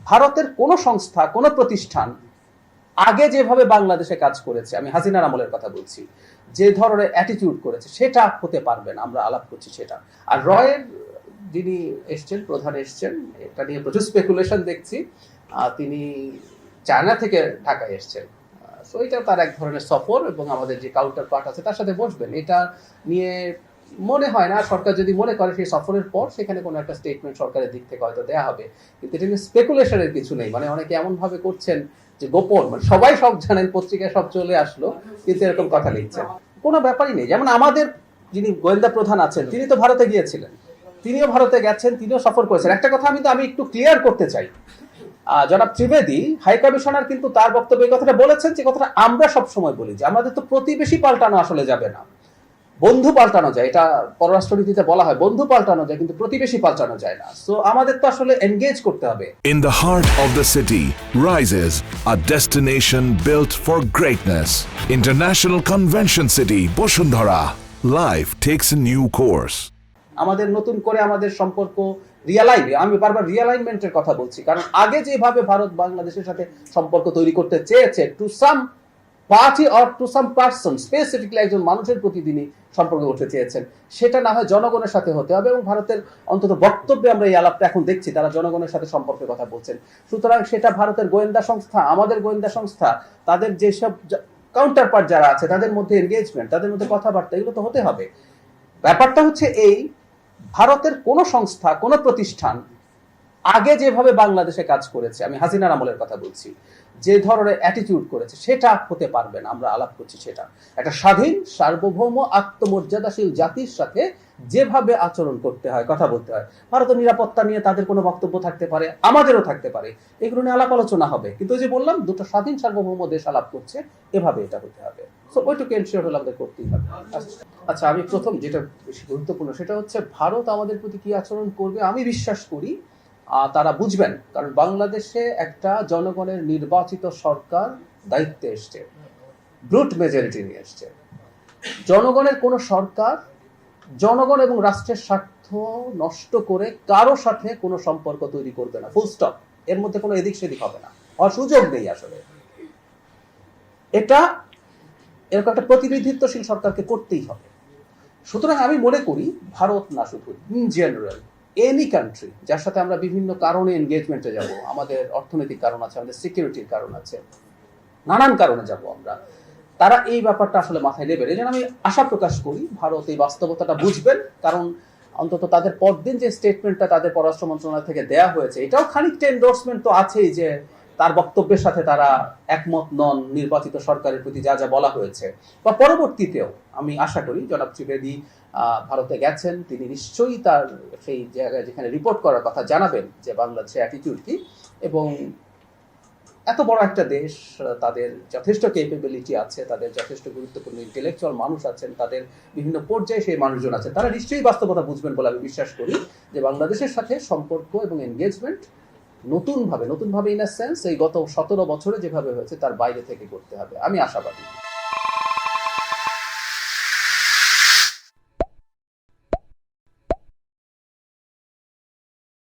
ভারতের কোনো সংস্থা কোনো প্রতিষ্ঠান আগে যেভাবে বাংলাদেশে কাজ করেছে, আমি হাসিনার আমলের কথা বলছি, যে ধরনের অ্যাটিটিউড করেছে সেটা হতে পারবে না। আমরা আলাপ করছি সেটা। আর রয়ের যিনি এসছেন, প্রধান এসছেন, এটা নিয়ে প্রচুর স্পেকুলেশন দেখছি। তিনি চায়না থেকে ঢাকায় এসছেন। সো এটা তার এক ধরনের সফর এবং আমাদের যে কাউন্টার পার্ট আছে তার সাথে বসবেন। এটা নিয়ে মনে হয় না সরকার যদি মনে করে সেই সফরের পর সেখানে কোনো একটা স্টেটমেন্ট সরকারের দিক থেকে হয়তো দেওয়া হবে, কিন্তু এটা নিয়ে স্পেকুলেশনের কিছু নেই। মানে অনেকে এমন ভাবে করছেন যে গোপন, মানে সবাই সব জানেন, পত্রিকায় সব চলে আসলো, কিন্তু এরকম কথা লিখছেন। কোনো ব্যাপারই নেই। যেমন আমাদের যিনি গোয়েন্দা প্রধান আছেন তিনি তো ভারতে গিয়েছিলেন, তিনিও ভারতে গেছেন, তিনিও সফর করেছেন। একটা কথা আমি একটু ক্লিয়ার করতে চাই, জনাব ত্রিবেদী হাই কমিশনার কিন্তু তার বক্তব্যে এই কথাটা বলেছেন, যে কথাটা আমরা সব সময় বলি যে আমাদের তো প্রতিবেশী পাল্টানো আসলে যাবে না, বন্ধু পাল্টানো যায়। এটা পররাষ্ট্রনীতিতে বলা হয় বন্ধু পাল্টানো যায়, কিন্তু প্রতিবেশী পাল্টানো যায় না। সো আমাদের তো আসলে এনগেজ করতে হবে। In the heart of the city rises a destination built for greatness. International Convention City, Bosundhara. Life takes a new course. আমাদের নতুন করে আমাদের সম্পর্ক আমি বারবার রিয়ালাইনমেন্টের কথা বলছি, কারণ আগে যেভাবে ভারত বাংলাদেশের সাথে সম্পর্ক তৈরি করতে চেয়েছে, to some party or to some person, specifically একজন মানুষের প্রতি তিনি সম্পর্ক করতে চেয়েছেন, সেটা না হয় জনগণের সাথে হতে হবে। এবং ভারতের অন্তত বক্তব্যে আমরা এই আলাপটা এখন দেখছি, তারা জনগণের সাথে সম্পর্কের কথা বলছেন। সুতরাং সেটা ভারতের গোয়েন্দা সংস্থা, আমাদের গোয়েন্দা সংস্থা, তাদের যেসব কাউন্টার পার্ট যারা আছে তাদের মধ্যে এনগেজমেন্ট, তাদের মধ্যে কথাবার্তা, এগুলো তো হতে হবে। ব্যাপারটা হচ্ছে এই, ভারতের কোনো সংস্থা কোনো প্রতিষ্ঠান আগে যেভাবে বাংলাদেশে কাজ করেছে, আমি হাসিনার আমলের কথা বলছি, যে ধরনের অ্যাটিটিউড করেছে সেটা হতে পারবে না। আমরা আলাপ করছি সেটা। একটা স্বাধীন সার্বভৌম আত্মমর্যাদাশীল জাতির সাথে যেভাবে আচরণ করতে হয়, কথা বলতে হয়, ভারতের নিরাপত্তা নিয়ে তাদের কোনো বক্তব্য থাকতে পারে, আমাদেরও থাকতে পারে, এগুলো নিয়ে আলাপ আলোচনা হবে। কিন্তু ওই যে বললাম, দুটো স্বাধীন সার্বভৌম দেশ আলাপ করছে, এভাবে এটা হতে হবে। সো ওইটুকু এনশিওর হলে আমাদের করতেই হবে। আচ্ছা, আমি প্রথম যেটা বেশি গুরুত্বপূর্ণ সেটা হচ্ছে ভারত আমাদের প্রতি কি আচরণ করবে। আমি বিশ্বাস করি তারা বুঝবেন, কারণ বাংলাদেশে একটা জনগণের নির্বাচিত সরকার দায়িত্বে এসছে, ব্রুট মেজরিটি নিয়ে এসছে। জনগণের কোন সরকার জনগণ এবং রাষ্ট্রের স্বার্থ নষ্ট করে কারো সাথে কোনো সম্পর্ক তৈরি করবে না, ফুল স্টপ। এর মধ্যে কোনো এদিক সেদিক হবে না, আর সুযোগ নেই আসলে। এটা এরকম একটা প্রতিনিধিত্বশীল সরকারকে করতেই হবে। সুতরাং আমি মনে করি ভারত না, শুধু ইন জেনারেল এনি কান্ট্রি যার সাথে আমরা বিভিন্ন কারণে এনগেজমেন্টে যাব, আমাদের অর্থনৈতিক কারণ আছে, আমাদের সিকিউরিটির কারণ আছে, নানান কারণে যাব আমরা, তারা এই ব্যাপারটা আসলে মাথায় নেবেন। এই জন্য আমি আশা প্রকাশ করি ভারত এই বাস্তবতাটা বুঝবেন। কারণ অন্তত তাদের পরদিন যে স্টেটমেন্টটা তাদের পররাষ্ট্র মন্ত্রণালয় থেকে দেয়া হয়েছে, এটাও খানিকটা এন্ডোর্সমেন্ট তো আছেই, যে তার বক্তব্যের সাথে তারা একমত নন নির্বাচিত সরকারের প্রতি যা যা বলা হয়েছে। বা পরবর্তীতেও আমি আশা করি জনাব ত্রিবেদী ভারতে গেছেন, তিনি নিশ্চয়ই তার সেই জায়গায় যেখানে রিপোর্ট করার কথা জানাবেন যে বাংলাদেশের অ্যাটিটিউড কি। এবং এত বড় একটা দেশ, তাদের যথেষ্ট ক্যাপাবিলিটি আছে, তাদের যথেষ্ট গুরুত্বপূর্ণ ইন্টেলেকচুয়াল মানুষ আছেন, তাদের বিভিন্ন পর্যায়ে সেই মানুষজন আছেন, তারা নিশ্চয়ই বাস্তবতা বুঝবেন বলে আমি বিশ্বাস করি যে বাংলাদেশের সাথে সম্পর্ক এবং এনগেজমেন্ট নতুনভাবে ইন আ সেন্স এই গত 17 বছরে যেভাবে হয়েছে তার বাইরে থেকে করতে হবে। আমি আশাবাদী।